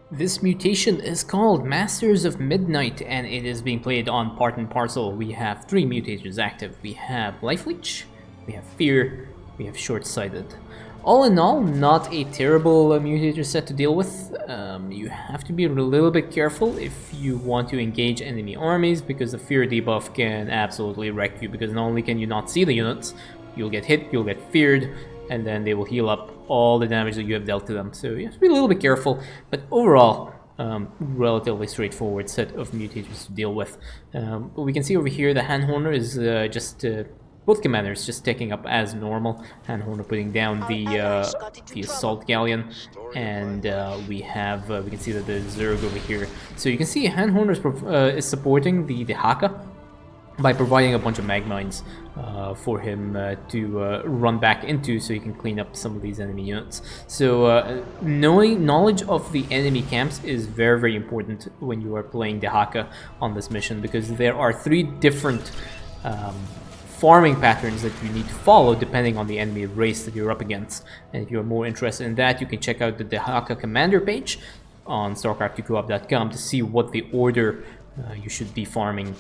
This mutation is called Masters of Midnight, and it is being played on Part and Parcel. We have 3 mutators active. We have Life Leech, we have Fear, we have Shortsighted. All in all, not a terrible mutator set to deal with. You have to be a little bit careful if you want to engage enemy armies, because the Fear debuff can absolutely wreck you, because not only can you not see the units, you'll get hit, you'll get feared, and then they will heal up all the damage that you have dealt to them. So you have to be a little bit careful, but overall, relatively straightforward set of mutators to deal with. But we can see over here the Handhorner is just both commanders just taking up as normal. Handhorner putting down the assault galleon, and we can see that the Zerg over here. So you can see Handhorner is supporting the Dehaka by providing a bunch of mag mines for him to run back into, so he can clean up some of these enemy units. So knowledge of the enemy camps is very, very important when you are playing Dehaka on this mission, because there are 3 different farming patterns that you need to follow depending on the enemy race that you're up against. And if you're more interested in that, you can check out the Dehaka commander page on Starcraft2coop.com to see what the order you should be farming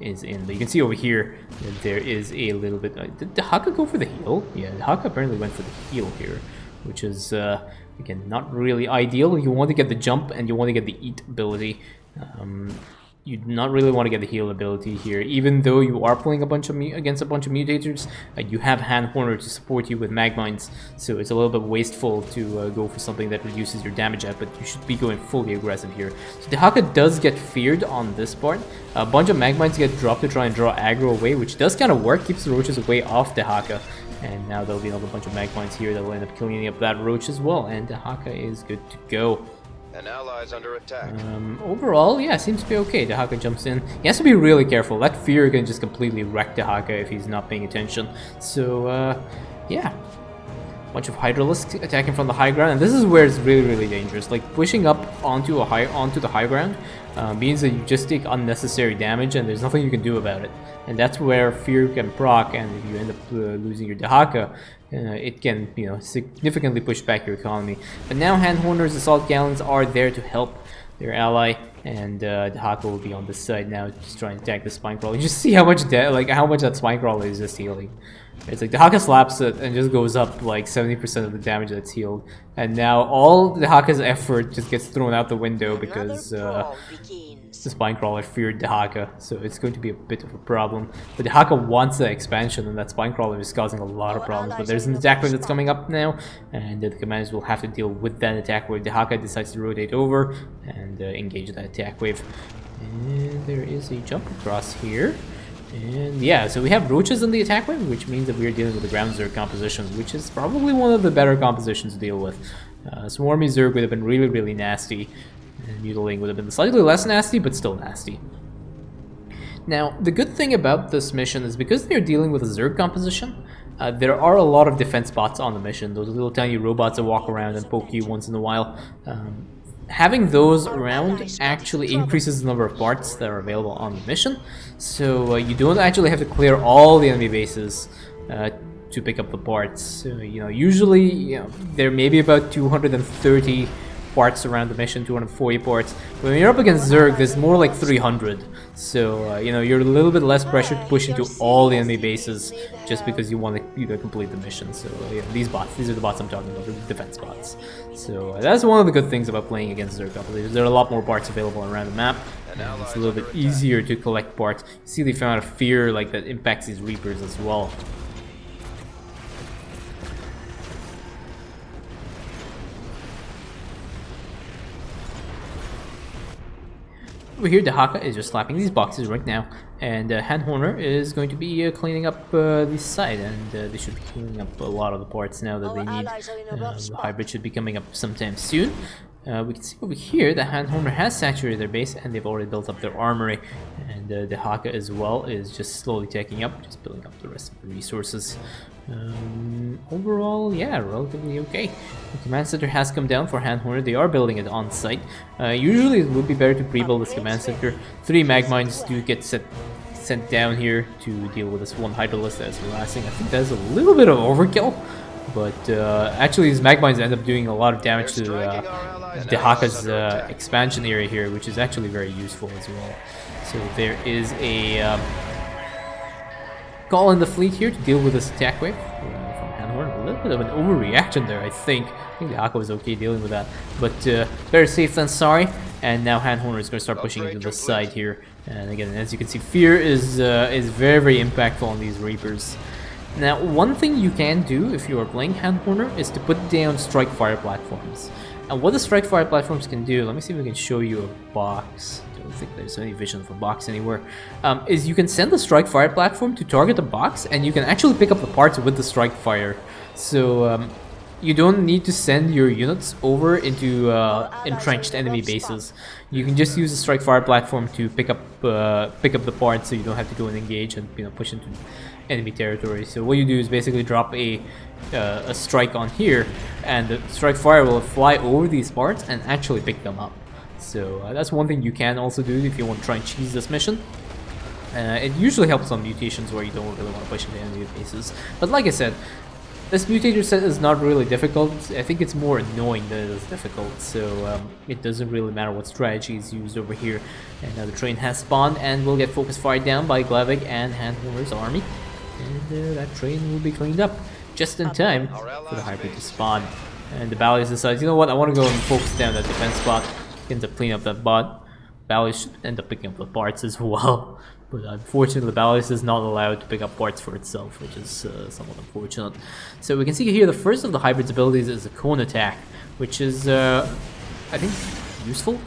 is in. But you can see over here that there is a little bit. Did Dehaka go for the heal? Yeah, Dehaka apparently went for the heal here, which is again not really ideal. You want to get the jump and you want to get the eat ability. You do not really want to get the heal ability here, even though you are playing against a bunch of mutators. You have Handhorner to support you with mag mines, so it's a little bit wasteful to go for something that reduces your damage out, but you should be going fully aggressive here. So Dehaka does get feared on this part. A bunch of mag mines get dropped to try and draw aggro away, which does kind of work, keeps the roaches away off Dehaka. And now there'll be another bunch of mag mines here that will end up cleaning up that roach as well, and Dehaka is good to go. An ally's under attack. Overall, yeah, seems to be okay. Dehaka jumps in. He has to be really careful. That fear can just completely wreck Dehaka if he's not paying attention. So, yeah. Bunch of Hydralisks attacking from the high ground, and this is where it's really, really dangerous. Like, pushing up onto the high ground means that you just take unnecessary damage, and there's nothing you can do about it. And that's where fear can proc, and if you end up losing your Dehaka, it can, significantly push back your economy. But now Handhorner's assault gallons are there to help their ally, and Dehaka will be on this side now, just trying to attack the spine crawler. You just see how much that spine crawler is just healing. It's like Dehaka slaps it and just goes up like 70% of the damage that's healed. And now all Dehaka's effort just gets thrown out the window because the spine crawler feared Dehaka, so it's going to be a bit of a problem. But Dehaka wants the expansion, and that spine crawler is causing a lot of problems. But there's an attack wave that's coming up now, and the commanders will have to deal with that attack wave. Dehaka decides to rotate over and engage that attack wave. And there is a jump across here. And yeah, so we have roaches in the attack wave, which means that we are dealing with the ground Zerg composition, which is probably one of the better compositions to deal with. Swarmy Zerg would have been really, really nasty, and Mutilating would have been slightly less nasty, but still nasty. Now, the good thing about this mission is because they're dealing with a Zerg composition, there are a lot of defense bots on the mission, those little tiny robots that walk around and poke you once in a while. Having those around actually increases the number of parts that are available on the mission, so you don't actually have to clear all the enemy bases to pick up the parts. Usually, there may be about 230 parts around the mission, 240 parts. When you're up against Zerg, there's more like 300. So, you're a little bit less pressured to push into all the enemy bases just because you want to complete the mission. So, these are the bots I'm talking about, the defense bots. So, that's one of the good things about playing against Zerg compositions. There are a lot more parts available around the map, and it's a little bit easier to collect parts. You see the amount of fear that impacts these Reapers as well. Over here, Dehaka is just slapping these boxes right now, and Handhorner is going to be cleaning up this side, and they should be cleaning up a lot of the parts now that they need. The hybrid should be coming up sometime soon. We can see over here that Handhorner has saturated their base, and they've already built up their armory, and Dehaka as well is just slowly taking up, just building up the rest of the resources. Overall, yeah, relatively okay. The command center has come down for Handhorner. They are building it on site. Usually it would be better to pre-build this command center. 3 mag mines do get sent down here to deal with this one Hydralisk that is harassing. I think that's a little bit of overkill. But actually, these Magmines end up doing a lot of damage to Dehaka's expansion area here, which is actually very useful as well. So there is a call in the fleet here to deal with this attack wave from Handhorn. A little bit of an overreaction there, I think. I think Dehaka was okay dealing with that, but better safe than sorry. And now Handhorn is going to start pushing into the side here. And again, as you can see, Fear is very, very impactful on these Reapers. Now, one thing you can do if you are playing Handhorner is to put down Strike Fire platforms. And what the Strike Fire platforms can do, let me see if we can show you a box. I don't think there's any vision of a box anywhere. Is you can send the Strike Fire platform to target the box, and you can actually pick up the parts with the Strike Fire. So you don't need to send your units over into entrenched enemy bases. You can just use the Strike Fire platform to pick up the parts, so you don't have to go and engage and push into enemy territory. So what you do is basically drop a strike on here, and the Strike Fire will fly over these parts and actually pick them up. So that's one thing you can also do if you want to try and cheese this mission. It usually helps on mutations where you don't really want to push into enemy bases. But like I said, this mutator set is not really difficult. I think it's more annoying than it is difficult, so it doesn't really matter what strategy is used over here. And now the train has spawned, and will get focus fired down by Glavik and Handhorner's army. And that train will be cleaned up just in time for the hybrid to spawn. And the Ballies decides, you know what, I want to go and focus down that defense spot. Ends up cleaning up that bot. Ballies should end up picking up the parts as well. But unfortunately, Ballies is not allowed to pick up parts for itself, which is somewhat unfortunate. So we can see here the first of the hybrid's abilities is a cone attack, which is, I think, useful.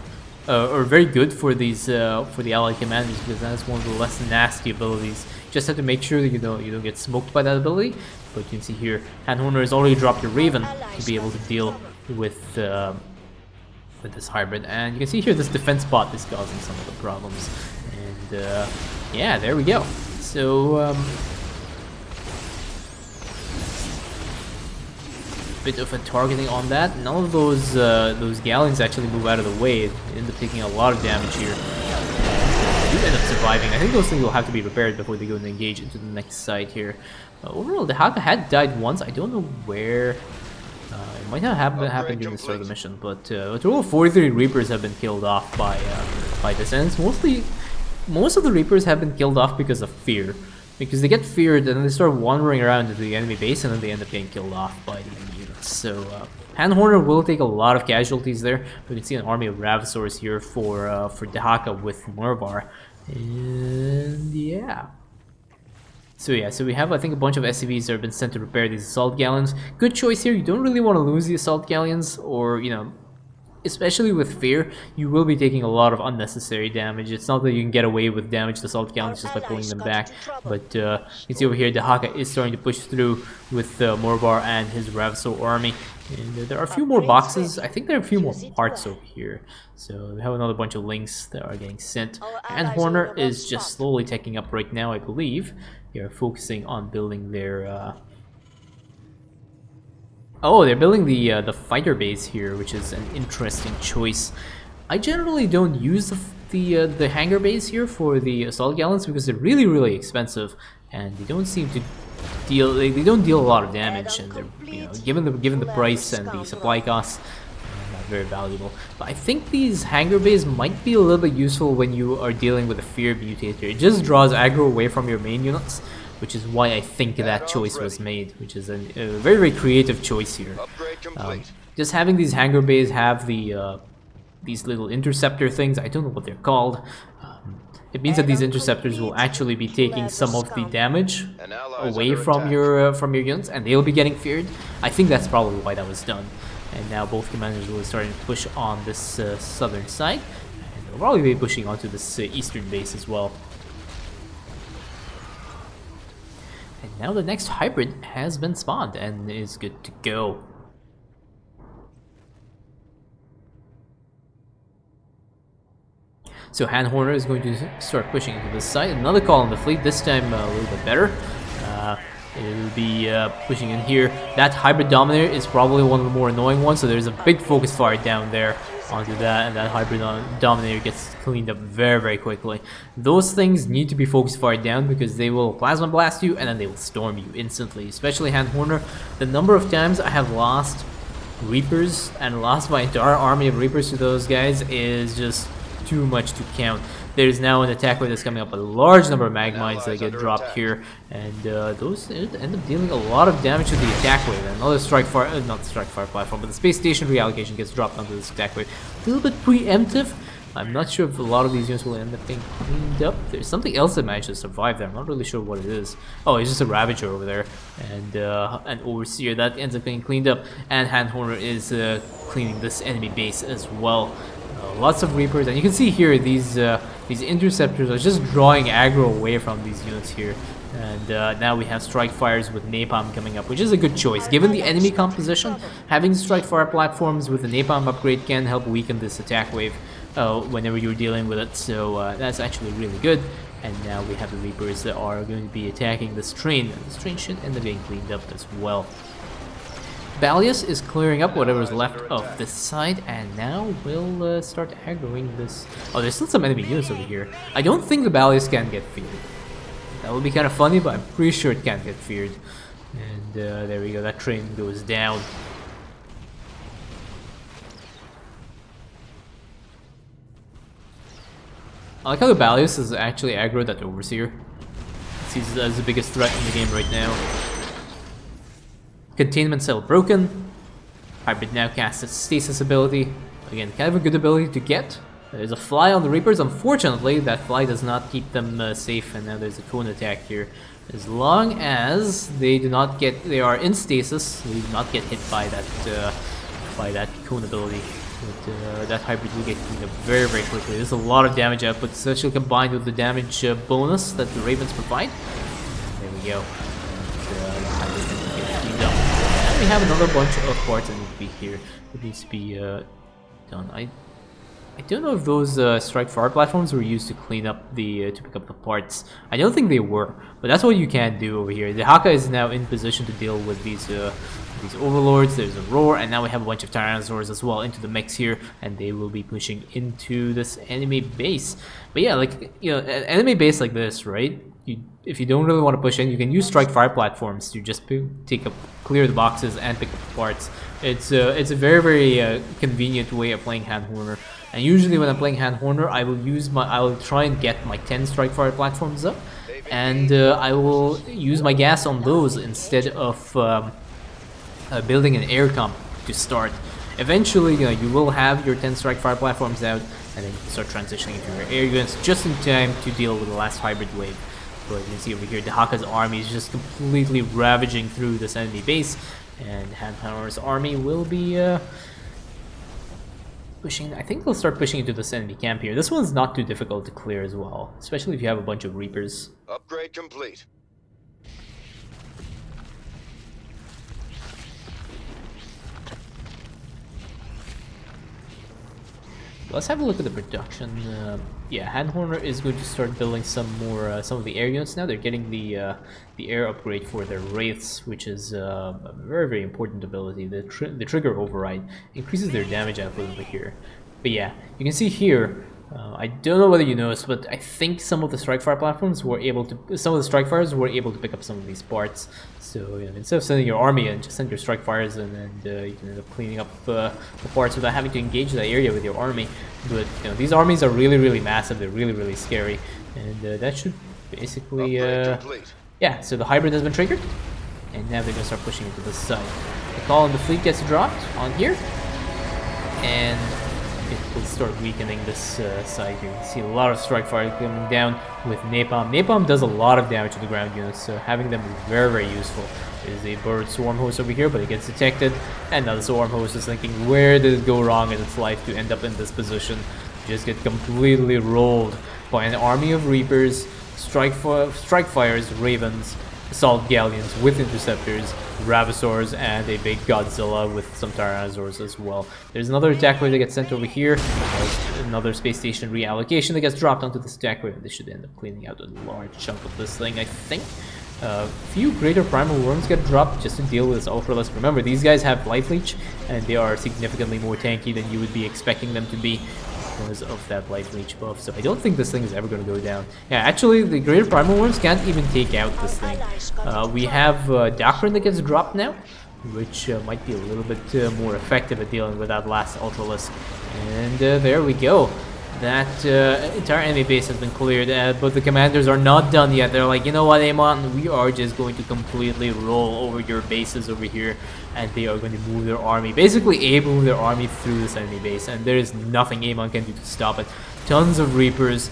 Or very good for these for the allied commanders, because that's one of the less nasty abilities. Just have to make sure that you don't get smoked by that ability. But you can see here, Handhorner has already dropped a Raven to be able to deal with this hybrid, and you can see here this defense bot is causing some of the problems. And yeah, there we go. So bit of a targeting on that. None of those galleons actually move out of the way. They end up taking a lot of damage here. They do end up surviving. I think those things will have to be repaired before they go and engage into the next site here. Overall, Dehaka had died once. I don't know where. It might not have happened during the start of the mission, but a total of 43 Reapers have been killed off by this, and it's most of the Reapers have been killed off because of fear. Because they get feared and then they start wandering around into the enemy base, and then they end up getting killed off by the enemy units. So Handhorner will take a lot of casualties there. We can see an army of Ravasaurs here for Dehaka with Morvar. And yeah. So yeah, so we have, I think, a bunch of SCVs that have been sent to repair these assault galleons. Good choice here. You don't really want to lose the assault galleons, or, you know, especially with fear, you will be taking a lot of unnecessary damage. It's not that you can get away with damage to assault galleons just by pulling them back, but you can see over here Dehaka is starting to push through with Morvar and his Ravsaur army. And there are a few more boxes. I think there are a few more parts over here. So we have another bunch of links that are getting sent. Handhorner is just slowly taking up right now, I believe. They're focusing on building their... Oh, they're building the fighter base here, which is an interesting choice. I generally don't use the hangar base here for the assault galleons because they're really expensive, and they don't seem to deal. They don't deal a lot of damage, and they're, you know, given the price and the supply costs, not very valuable. But I think these hangar bases might be a little bit useful when you are dealing with a fear mutator. It just draws aggro away from your main units, which is why I think that choice was made, which is a very creative choice here. Just having these hangar bays have these little interceptor things, I don't know what they're called. It means that these interceptors will actually be taking some of the damage away from your units, and they'll be getting feared. I think that's probably why that was done. And now both commanders will be starting to push on this southern side, and they'll probably be pushing onto this eastern base as well. And now the next hybrid has been spawned and is good to go. So Handhorner is going to start pushing into this side. Another call on the fleet, this time a little bit better. It'll be pushing in here. That hybrid Dominator is probably one of the more annoying ones, so there's a big focus fire down there onto that, and that Hybrid Dominator gets cleaned up very, very quickly. Those things need to be focus fired down because they will Plasma Blast you and then they will Storm you instantly, especially Hand Horner. The number of times I have lost Reapers and lost my entire army of Reapers to those guys is just too much to count. There's now an attack wave that's coming up, a large number of Magmines that get dropped here, and those end up dealing a lot of damage to the attack wave. And another Strike Fire, not the Strike Fire platform, but the Space Station reallocation gets dropped onto this attack wave. A little bit preemptive. I'm not sure if a lot of these units will end up being cleaned up. There's something else that managed to survive there. I'm not really sure what it is. Oh, it's just a Ravager over there, and an Overseer that ends up being cleaned up. And Hand Horner is cleaning this enemy base as well. Lots of Reapers, and you can see here these Interceptors are just drawing aggro away from these units here. And now we have Strike Fires with Napalm coming up, which is a good choice. Given the enemy composition, having Strike Fire platforms with the Napalm upgrade can help weaken this attack wave whenever you're dealing with it. So that's actually really good. And now we have the Reapers that are going to be attacking this train. And this train should end up being cleaned up as well. Balius is clearing up whatever's left of this side, and now we'll start aggroing this. Oh, there's still some enemy units over here. I don't think the Balius can get feared. That would be kind of funny, but I'm pretty sure it can't get feared. And there we go, that train goes down. I like how the Balius is actually aggroed at Overseer. He's as the biggest threat in the game right now. Containment Cell broken. Hybrid now casts its Stasis ability. Again, kind of a good ability to get. There's a fly on the Reapers. Unfortunately, that fly does not keep them safe, and now there's a cone attack here. As long as they do not get, they are in stasis, they do not get hit by that cone ability. But that Hybrid will get cleaned up very, very quickly. There's a lot of damage output, especially combined with the damage bonus that the Ravens provide. There we go. We have another bunch of parts that need to be here. It needs to be done. I don't know if those Strike Fire platforms were used to clean up the to pick up the parts. I don't think they were, but that's what you can do over here. Dehaka is now in position to deal with these overlords. There's a roar, and now we have a bunch of Tyrannosaurs as well into the mix here, and they will be pushing into this enemy base. But yeah, like, you know, an enemy base like this, right? If you don't really want to push in, you can use Strike Fire platforms to just clear the boxes and pick up the parts. It's a very, very convenient way of playing Hand Horner. And usually when I'm playing Hand Horner, I will try and get my 10 Strike Fire platforms up, and I will use my gas on those instead of building an air comp to start. Eventually, you know, you will have your 10 Strike Fire platforms out, and then you can start transitioning into your air units just in time to deal with the last hybrid wave. But you can see over here, Dehaka's army is just completely ravaging through this enemy base, and Hand Horner's army will be pushing. I think they'll start pushing into this enemy camp here. This one's not too difficult to clear as well, especially if you have a bunch of Reapers. Upgrade complete. Let's have a look at the production. Yeah, Hand Horner is going to start building some of the air units now. They're getting the air upgrade for their wraiths, which is a very, very important ability. The trigger override increases their damage output over here. But yeah, you can see here. I don't know whether you noticed, but I think some of the Strike Fire platforms were able to. Some of the Strike Fires were able to pick up some of these parts. So you know, instead of sending your army in, just send your Strike Fires in, and you can end up cleaning up the parts without having to engage that area with your army. But you know, these armies are really, really massive. They're really, really scary, and that should basically. Yeah. So the hybrid has been triggered, and now they're gonna start pushing into this side. The call on the fleet gets dropped on here, and it will start weakening this side here. You can see a lot of Strike Fire coming down with Napalm. Napalm does a lot of damage to the ground units, so having them is very, very useful. There's a bird swarm host over here, but it gets detected, and now the swarm host is thinking, where did it go wrong in its life to end up in this position? Just get completely rolled by an army of Reapers, Strike Fires, Ravens, Assault Galleons with Interceptors, Ravasaurs, and a big Godzilla with some Tyrannosaurs as well. There's another attack wave that gets sent over here. There's another space station reallocation that gets dropped onto this attack wave. This should end up cleaning out a large chunk of this thing, I think. few greater primal worms get dropped just to deal with this Ultralisk. Remember, these guys have Life Leech, and they are significantly more tanky than you would be expecting them to be because of that Life Leech buff. So I don't think this thing is ever going to go down. Yeah, actually, the greater primal worms can't even take out this thing. We have Dehaka that gets dropped now, which might be a little bit more effective at dealing with that last Ultralisk. And there we go. That entire enemy base has been cleared, but the commanders are not done yet. They're like, you know what, Amon, we are just going to completely roll over your bases over here, and they are going to move their army, basically move their army through this enemy base, and there is nothing Amon can do to stop it. Tons of Reapers,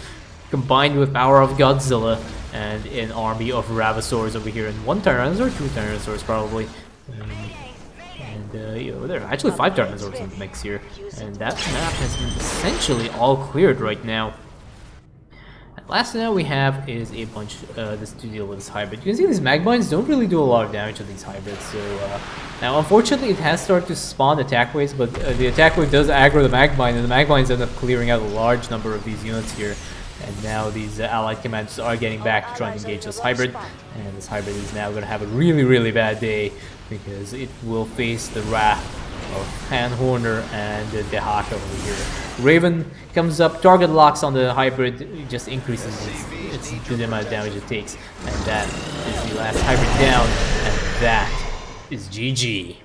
combined with power of Godzilla, and an army of Ravasaurs over here, and 1 Tyrannosaur, 2 Tyrannosaurs probably. You know, there are actually 5 Tyrannosaurs in the mix here, and that map has been essentially all cleared right now. And last now we have is a bunch this to deal with this hybrid. You can see these Magmines don't really do a lot of damage to these hybrids. So now unfortunately it has started to spawn attack waves, but the attack wave does aggro the Magmine, and the Magmines end up clearing out a large number of these units here. And now these allied commanders are getting back to try and engage this hybrid, and this hybrid is now going to have a really bad day because it will face the wrath of Han Horner and Dehaka over here. Raven comes up, target locks on the hybrid, just increases the amount of damage it takes, and that is the last hybrid down, and that is GG.